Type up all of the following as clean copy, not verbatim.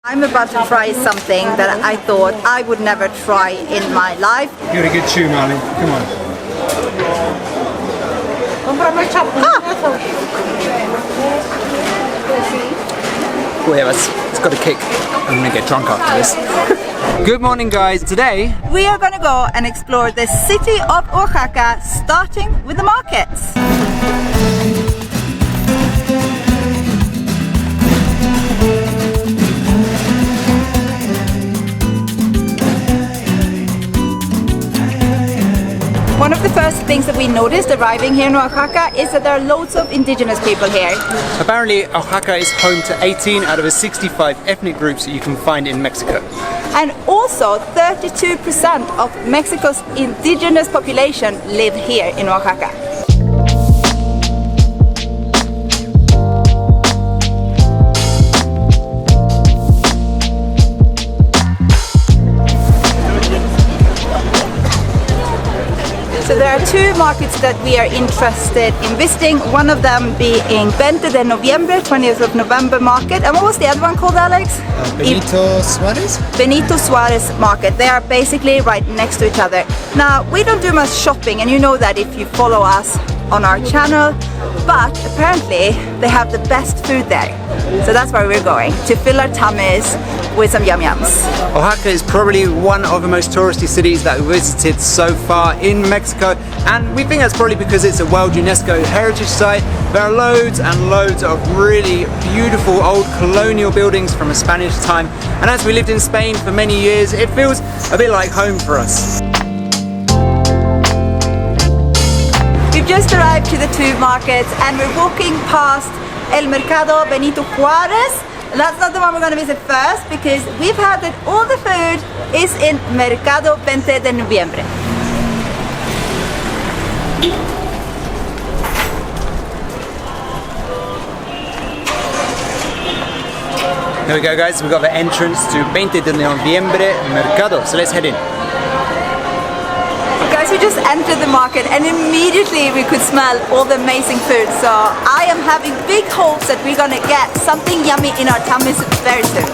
I'm about to try something that I thought I would never try in my life. Give it a good chew, Marley. Come on. Oh yeah, it's got a kick. I'm gonna get drunk after this. Good morning, guys. Today we are gonna go and explore the city of Oaxaca, starting with the markets. One of the first things that we noticed arriving here in Oaxaca is that there are loads of indigenous people here. apparently Oaxaca is home to 18 out of the 65 ethnic groups that you can find in Mexico. And also 32% of Mexico's indigenous population live here in Oaxaca. So there are two markets that we are interested in visiting, one of them being 20 de Noviembre, 20th of November market. And what was the other one called, Alex? Benito Suarez? Benito Suarez market. They are basically right next to each other. Now, we don't do much shopping, and you know that if you follow us on our channel, but apparently they have the best food there. So that's where we're going, to fill our tummies with some yum-yums. Oaxaca is probably one of the most touristy cities that we've visited so far in Mexico, and we think that's probably because it's a World UNESCO Heritage Site. There are loads and loads of really beautiful old colonial buildings from a Spanish time, and as we lived in Spain for many years, it feels a bit like home for us. We've just arrived to the two markets and we're walking past El Mercado Benito Juarez. That's not the one we're going to visit first because we've heard that all the food is in Mercado 20 de Noviembre. There we go, guys, we've got the entrance to 20 de Noviembre Mercado, so let's head in. Guys, we just entered the market and immediately we could smell all the amazing food, so I am having big hopes that we're gonna get something yummy in our tummies very soon.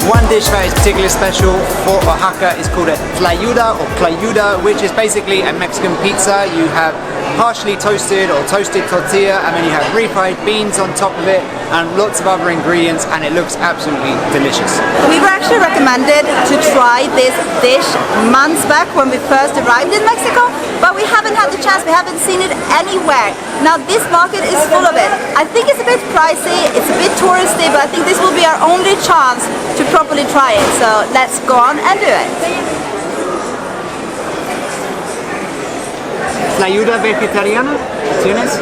One dish that is particularly special for Oaxaca is called a tlayuda or clayuda, which is basically a Mexican pizza. You have partially toasted or toasted tortilla, and then you have refried beans on top of it and lots of other ingredients, and it looks absolutely delicious. We were actually recommended to try this dish months back when we first arrived in Mexico, but we haven't had the chance, we haven't seen it anywhere. Now this market is full of it. I think it's a bit pricey, it's a bit touristy, but I think this will be our only chance to properly try it, so let's go on and do it. ¿La ayuda vegetariana? ¿Tienes?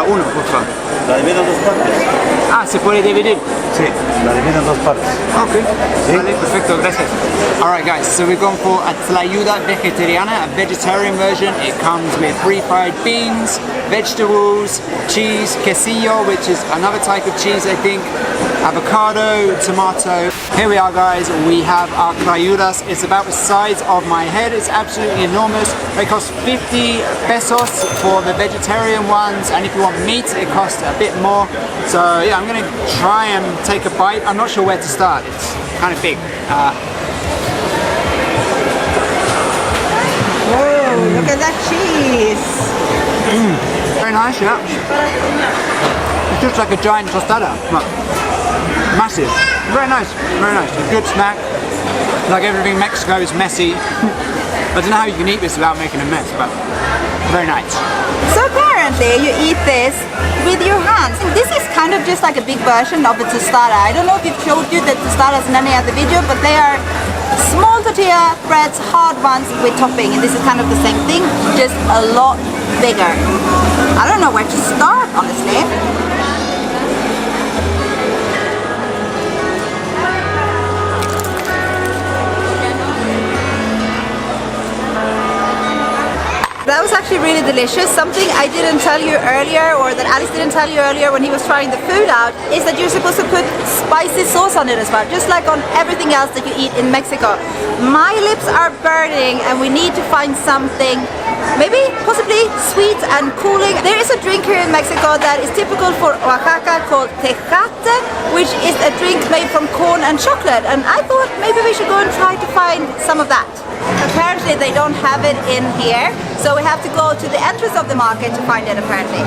Uno, por favor. La divido en dos partes. Ah, ¿se puede dividir? Sí, la divido en dos partes. Okay. Sí. Vale, perfecto, gracias. Alright guys, so we've gone for a tlayuda vegetariana, a vegetarian version. It comes with refried beans, vegetables, cheese, quesillo, which is another type of cheese I think, avocado, tomato. Here we are, guys, we have our tlayudas. It's about the size of my head, it's absolutely enormous. They cost 50 pesos for the vegetarian ones, and if you want meat it costs a bit more. So yeah, I'm gonna try and take a bite. I'm not sure where to start, it's kind of big. Whoa, look at that cheese! Very nice, yeah. It's just like a giant tostada. Massive. Very nice, very nice. A good snack. Like everything in Mexico is messy. I don't know how you can eat this without making a mess, but very nice. So apparently you eat this with your hands. This is kind of just like a big version of a tostada. I don't know if we've showed you the tostadas in any other video, but they are small tortilla breads, hard ones with topping, and this is kind of the same thing, just a lot bigger. I don't know where to start, honestly. That was actually really delicious. Something I didn't tell you earlier, or that Alex didn't tell you earlier when he was trying the food out, is that you're supposed to put spicy sauce on it as well, just like on everything else that you eat in Mexico. My lips are burning and we need to find something maybe possibly sweet and cooling. There is a drink here in Mexico that is typical for Oaxaca called tejate, which is a drink made from corn and chocolate, and I thought maybe we should go and try to find some of that. Apparently they don't have it in here, so we have to go to the entrance of the market to find it apparently.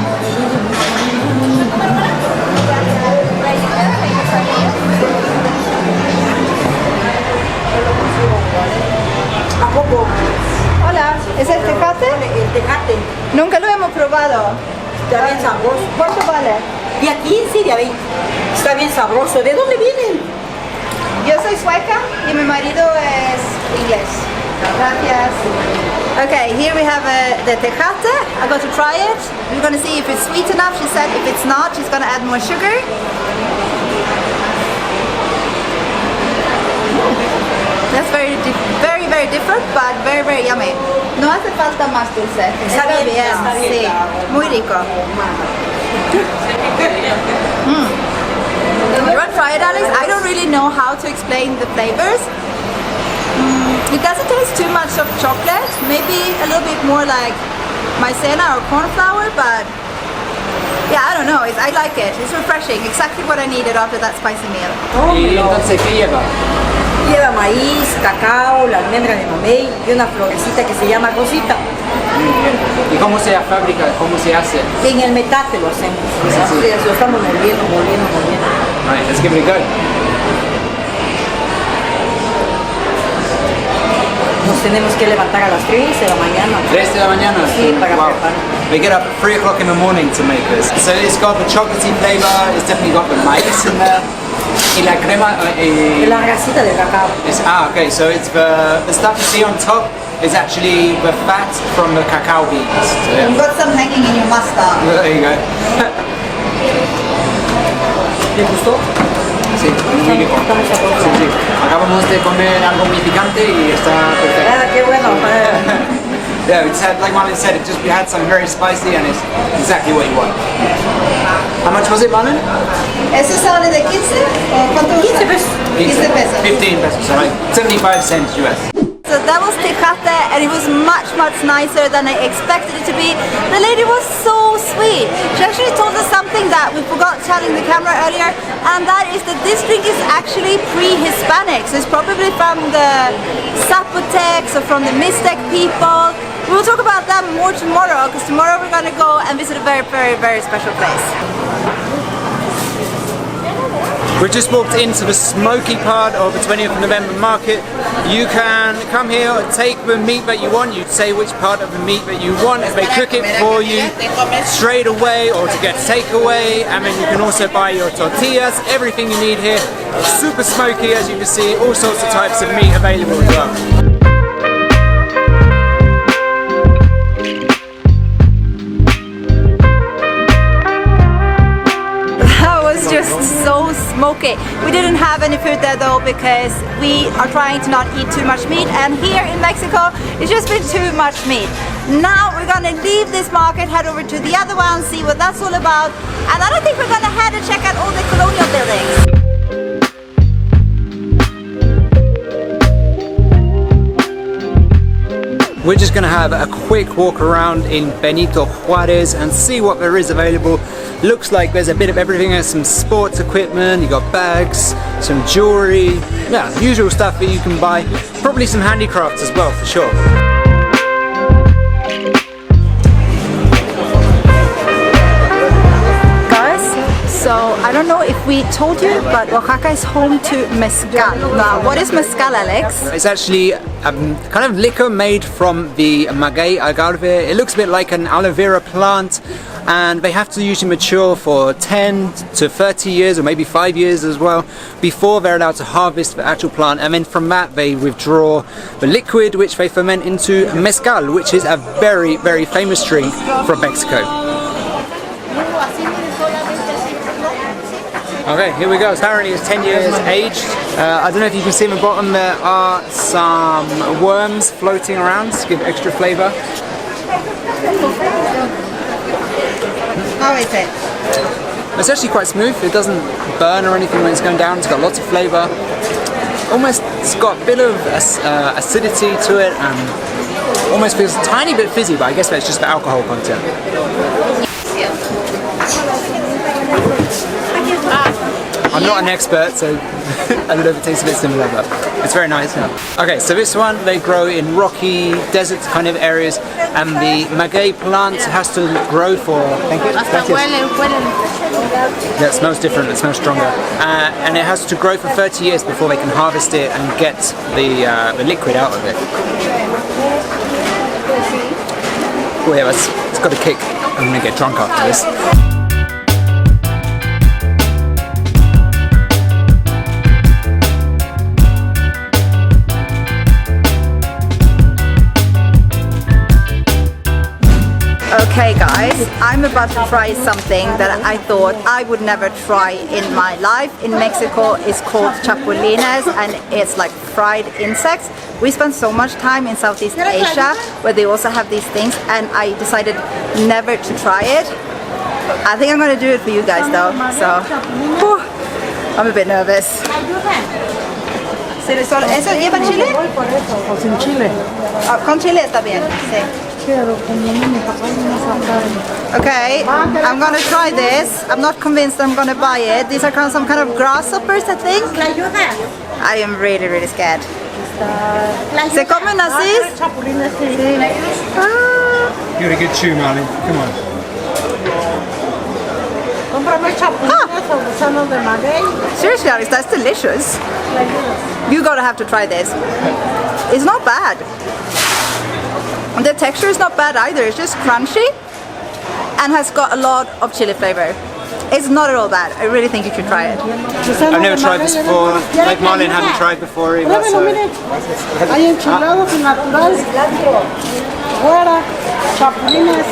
Hola, ¿es el tejate? El tejate, Nunca lo hemos probado. está bien sabroso. ¿Cuánto vale? Y aquí sí, de ahí, está bien sabroso. ¿De dónde vienen? Yo soy sueca y mi marido es inglés. Gracias. Okay, here we have the tejate. I'm going to try it. We're going to see if it's sweet enough. She said if it's not, she's going to add more sugar. That's very different, but very yummy. No hace falta más dulce. Está bien, sí. claro. Muy rico. You want to try it, Alex? I don't really know how to explain the flavors. It doesn't taste too much of chocolate, maybe a little bit more like maicena or corn flour, but yeah, I don't know, I like it. It's refreshing, exactly what I needed after that spicy meal. ¿Y entonces qué lleva? Lleva maíz, cacao, la almendra de mamey y una florecita que se llama rosita. ¿Y cómo se fabrica? ¿Cómo se hace? En el metate lo hacemos. Sí. Lo estamos moliendo. Right, let's give it a go. Nos tenemos que levantar a las 3 de la mañana. 3 de la mañana? Sí, para Wow. preparar. We get up at 3 o'clock in the morning to make this. So it's got the chocolatey flavor, it's definitely got the maíz in there. Y la crema... La grasita del cacao. okay, so it's the stuff you see on top is actually the fat from the cacao beans. So, yeah. You've got some hanging in your mustache. There you go. ¿Te gustó? Sí, muy rico. Sí, sí. Acabamos de comer algo muy picante y está perfecto. Ah, qué bueno. Yeah, we just had, like Marlon said, we had some very spicy and it's exactly what you want. How much was it, Marlon? ¿Eso sale de 15? ¿O cuánto? 15 pesos. 15 pesos. 15 pesos, so like 75 cents US. So that was tejate, and it was much nicer than I expected it to be. The lady was so sweet. She actually told us something that we forgot telling the camera earlier, and that is that this drink is actually pre-Hispanic. So it's probably from the Zapotecs or from the Mixtec people. We will talk about that more tomorrow, because tomorrow we're going to go and visit a very special place. We've just walked into the smoky part of the 20th of November market. You can come here, take the meat that you want, you say which part of the meat that you want, they cook it for you straight away or to get takeaway, and then you can also buy your tortillas, everything you need here. Super smoky, as you can see, all sorts of types of meat available as well. Just so smoky. We didn't have any food there though, because we are trying to not eat too much meat, and here in Mexico it's just been too much meat. Now we're gonna leave this market, head over to the other one, see what that's all about, and then I think we're gonna head and check out all the colonial buildings. We're just going to have a quick walk around in Benito Juarez and see what there is available. Looks like there's a bit of everything. There's some sports equipment, you got bags, some jewelry, yeah, usual stuff that you can buy. Probably some handicrafts as well, for sure. So I don't know if we told you, but Oaxaca is home to Mezcal. Now, what is Mezcal, Alex? It's actually kind of liquor made from the maguey agave. It looks a bit like an aloe vera plant, and they have to usually mature for 10 to 30 years or maybe 5 years as well before they're allowed to harvest the actual plant, and then from that they withdraw the liquid which they ferment into mezcal, which is a very famous drink from Mexico. Okay, here we go. Apparently it's 10 years aged. I don't know if you can see on the bottom there are some worms floating around to give extra flavour. How is it? It's actually quite smooth. It doesn't burn or anything when it's going down. It's got lots of flavour. Almost, it's got a bit of acidity to it, and almost feels a tiny bit fizzy, but I guess that's just the alcohol content. I'm not an expert, so I don't know if it tastes a bit similar, but it's very nice. Yeah. Okay, so this one they grow in rocky desert kind of areas, and the maguey plant has to grow for. Thank you. That smells different. It smells stronger, and it has to grow for 30 years before they can harvest it and get the liquid out of it. Oh yeah, it's got a kick. I'm gonna get drunk after this. Okay guys, I'm about to try something that I thought I would never try in my life. In Mexico, it's called chapulines, and it's like fried insects. We spent so much time in Southeast Asia where they also have these things, and I decided never to try it. I think I'm gonna do it for you guys though, so whew, I'm a bit nervous. ¿Eso lleva chile? Sin chile. Con chile está bien, sí. Okay, I'm gonna try this. I'm not convinced I'm gonna buy it. These are some kind of grasshoppers, I think. I am really, really scared. ¿Se comen así? Sí. Give it a good chew, Marlon. Come on. Seriously, Alex, that's delicious. You gotta have to try this. It's not bad. The texture is not bad either. It's just crunchy and has got a lot of chili flavor. It's not at all bad. I really think you should try it. I've never tried this before. Like Marlon hadn't tried before either. Hay enchilados naturales. Fuera, chapulines.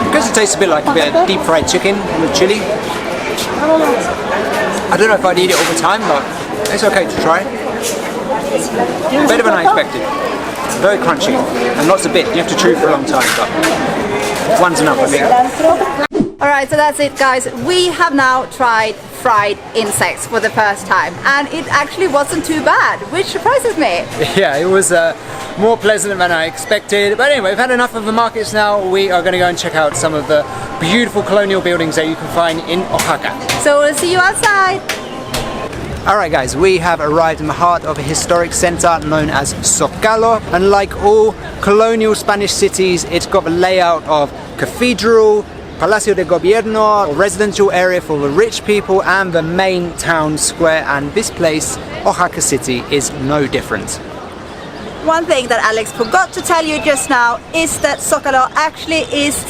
Because it tastes a bit like deep fried chicken with chili. I don't know if I'd eat it all the time, but it's okay to try. Better than I expected. Very crunchy and lots of bits. You have to chew for a long time, but one's enough, I think. Alright, so that's it guys. We have now tried fried insects for the first time, and it actually wasn't too bad, which surprises me. Yeah, it was more pleasant than I expected. But anyway, we've had enough of the markets now. We are going to go and check out some of the beautiful colonial buildings that you can find in Oaxaca. So we'll see you outside. Alright guys, we have arrived in the heart of a historic center known as Zócalo, and like all colonial Spanish cities, it's got the layout of cathedral, Palacio de Gobierno, residential area for the rich people, and the main town square, and this place, Oaxaca City, is no different. One thing that Alex forgot to tell you just now is that Zócalo actually is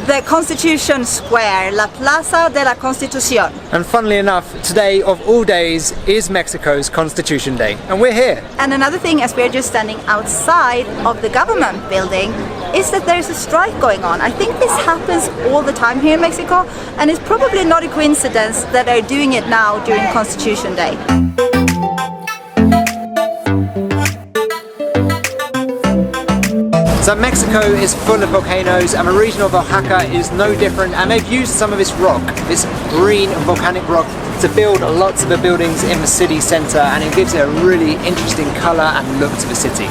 the Constitution Square, La Plaza de la Constitución. And funnily enough, today of all days is Mexico's Constitution Day, and we're here. And another thing, as we're just standing outside of the government building, is that there's a strike going on. I think this happens all the time here in Mexico, and it's probably not a coincidence that they're doing it now during Constitution Day. So Mexico is full of volcanoes, and the region of Oaxaca is no different, and they've used some of this rock, this green volcanic rock, to build lots of the buildings in the city centre, and it gives it a really interesting colour and look to the city.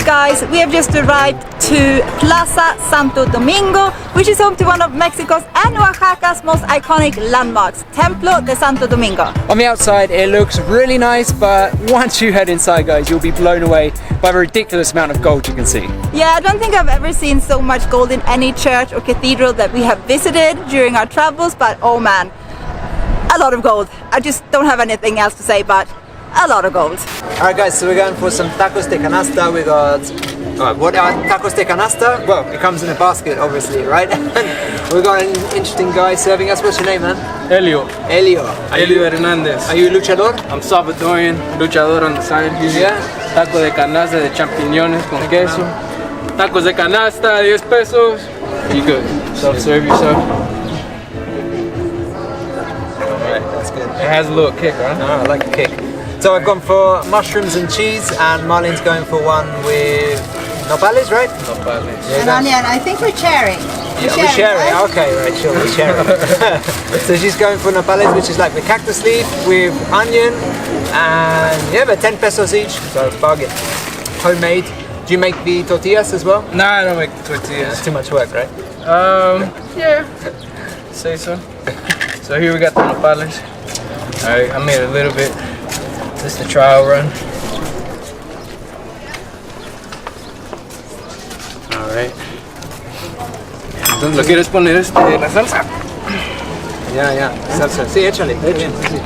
Guys, we have just arrived to Plaza Santo Domingo, which is home to one of Mexico's and Oaxaca's most iconic landmarks, Templo de Santo Domingo. On the outside it looks really nice, but once you head inside guys, you'll be blown away by the ridiculous amount of gold you can see. Yeah, I don't think I've ever seen so much gold in any church or cathedral that we have visited during our travels, but oh man, a lot of gold. I just don't have anything else to say, but a lot of gold. Alright guys, so we're going for some tacos de canasta. We got, what are tacos de canasta? Well, it comes in a basket obviously, right? We've got an interesting guy serving us. What's your name, man? Elio. Elio. Elio Hernandez. Are you a luchador? I'm Salvadorian, luchador on the side. Yeah. Taco de canasta de champiñones con queso. Tacos de canasta, 10 pesos. You good. Self-serve yourself. Alright, that's good. It has a little kick, right? I like the kick. So I've gone for mushrooms and cheese, and Marlene's going for one with nopales, right? Nopales. And onion, I think we're sharing. Yeah, we're sharing. right? Okay, right, sure, we're sharing. So she's going for nopales, which is like the cactus leaf with onion, and yeah, but 10 pesos each, so it's bargain. Homemade. Do you make the tortillas as well? No, I don't make tortillas. It's too much work, right? Yeah, say so. So here we got the nopales. Alright, I made a little bit. This is the trial run. Alright. Entonces, ¿lo quieres poner la salsa? Ya, salsa. Sí, échale. Bien, sí.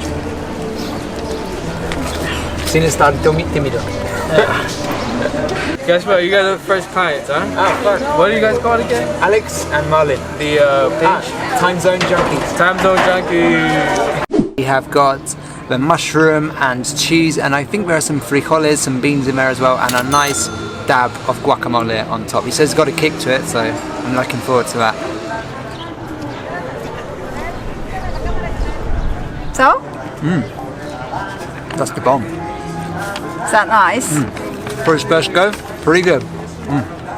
Sin estar tímido. Guess what? You guys are the first clients, huh? Fuck. What do you guys call it again? Alex and Marlene. The page? Time Zone Junkies. Time Zone Junkie. We have got the mushroom and cheese, and I think there are some frijoles, some beans in there as well, and a nice dab of guacamole on top. He says it's got a kick to it, so I'm looking forward to that. So, That's the bomb. is that nice? For his first go, pretty good.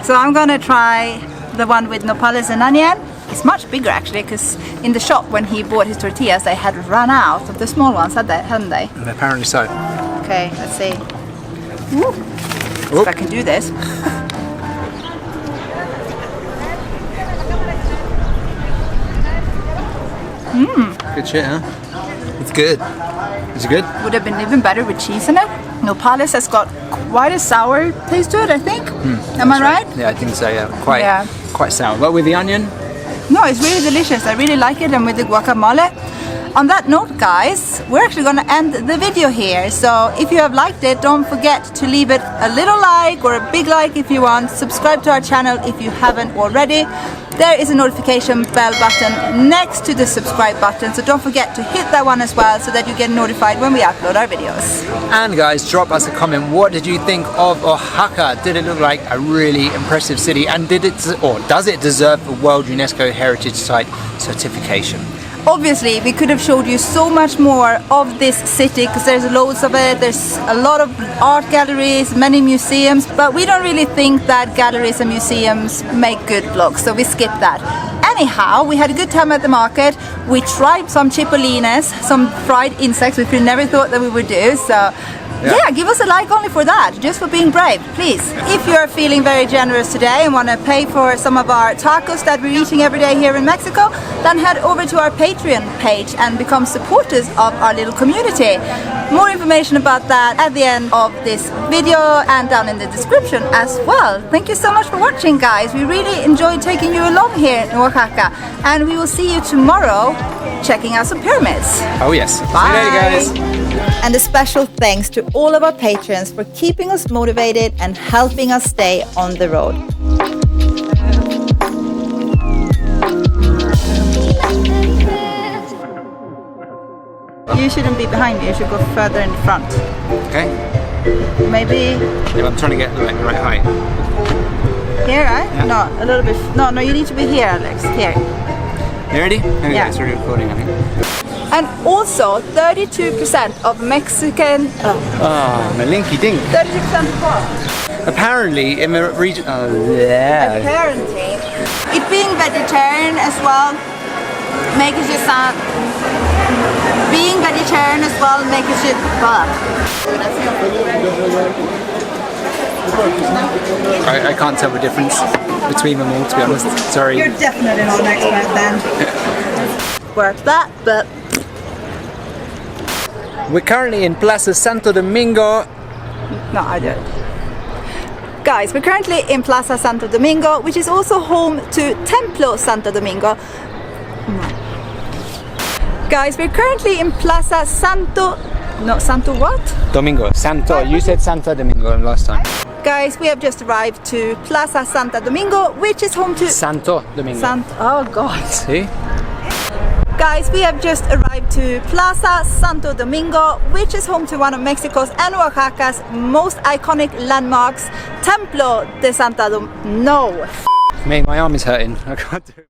So I'm gonna try the one with nopales and onion. It's much bigger actually, because in the shop when he bought his tortillas, they had run out of the small ones, hadn't they? Apparently so. Okay, let's see. Woo. If I can do this. Good shit, huh? It's good. Is it good? Would have been even better with cheese in it. Nopales has got quite a sour taste to it, I think. Am I right? Yeah, I think so. Yeah, Yeah. quite sour. But with the onion, No, it's really delicious. I really like it, and with the guacamole. On that note, guys, we're actually going to end the video here. So if you have liked it, don't forget to leave it a little like or a big like if you want. Subscribe to our channel if you haven't already. There is a notification bell button next to the subscribe button, so don't forget to hit that one as well so that you get notified when we upload our videos. and guys, drop us a comment. What did you think of Oaxaca? Did it look like a really impressive city, and does it deserve a World UNESCO Heritage Site certification? Obviously, we could have showed you so much more of this city because there's loads of it. There's a lot of art galleries, many museums, but we don't really think that galleries and museums make good vlogs, so we skip that. Anyhow, we had a good time at the market. We tried some chapulines, some fried insects, which we never thought that we would do. So yeah, give us a like only for that, just for being brave, please. If you're feeling very generous today and want to pay for some of our tacos that we're eating every day here in Mexico, then head over to our Patreon page and become supporters of our little community. More information about that at the end of this video and down in the description as well. Thank you so much for watching, guys. We really enjoyed taking you along here in Oaxaca, and we will see you tomorrow checking out some pyramids. Oh yes. Bye. See you later, guys. And a special thanks to all of our patrons for keeping us motivated and helping us stay on the road. You shouldn't be behind me, you should go further in front. Okay. Maybe Yeah, I'm trying to get the right height. here, right? Yeah. No, a little bit. No, you need to be here, Alex. Here. You ready? Okay, Yeah. it's already recording, I think. And also, 32% of Mexican. Malinky dink. 32% of what? Apparently, in the region. Oh, yeah. Apparently, it being vegetarian as well makes you sound. Being vegetarian as well makes you. I can't tell the difference between them all, to be honest. Sorry. You're definitely not an expert then. Work that, but. We're currently in Plaza Santo Domingo. No, I don't. Guys, we're currently in Plaza Santo Domingo, which is also home to Templo Santo Domingo. No. Guys, we're currently in Plaza Santo. No, Santo what? Domingo. Santo. You said Santo Domingo last time. Guys, we have just arrived to Plaza Santo Domingo, which is home to. Santo Domingo. Oh God. See? Guys, we have just arrived to Plaza Santo Domingo, which is home to one of Mexico's and Oaxaca's most iconic landmarks, Templo de Santa Domingo. No. Mate, my arm is hurting. I can't do it.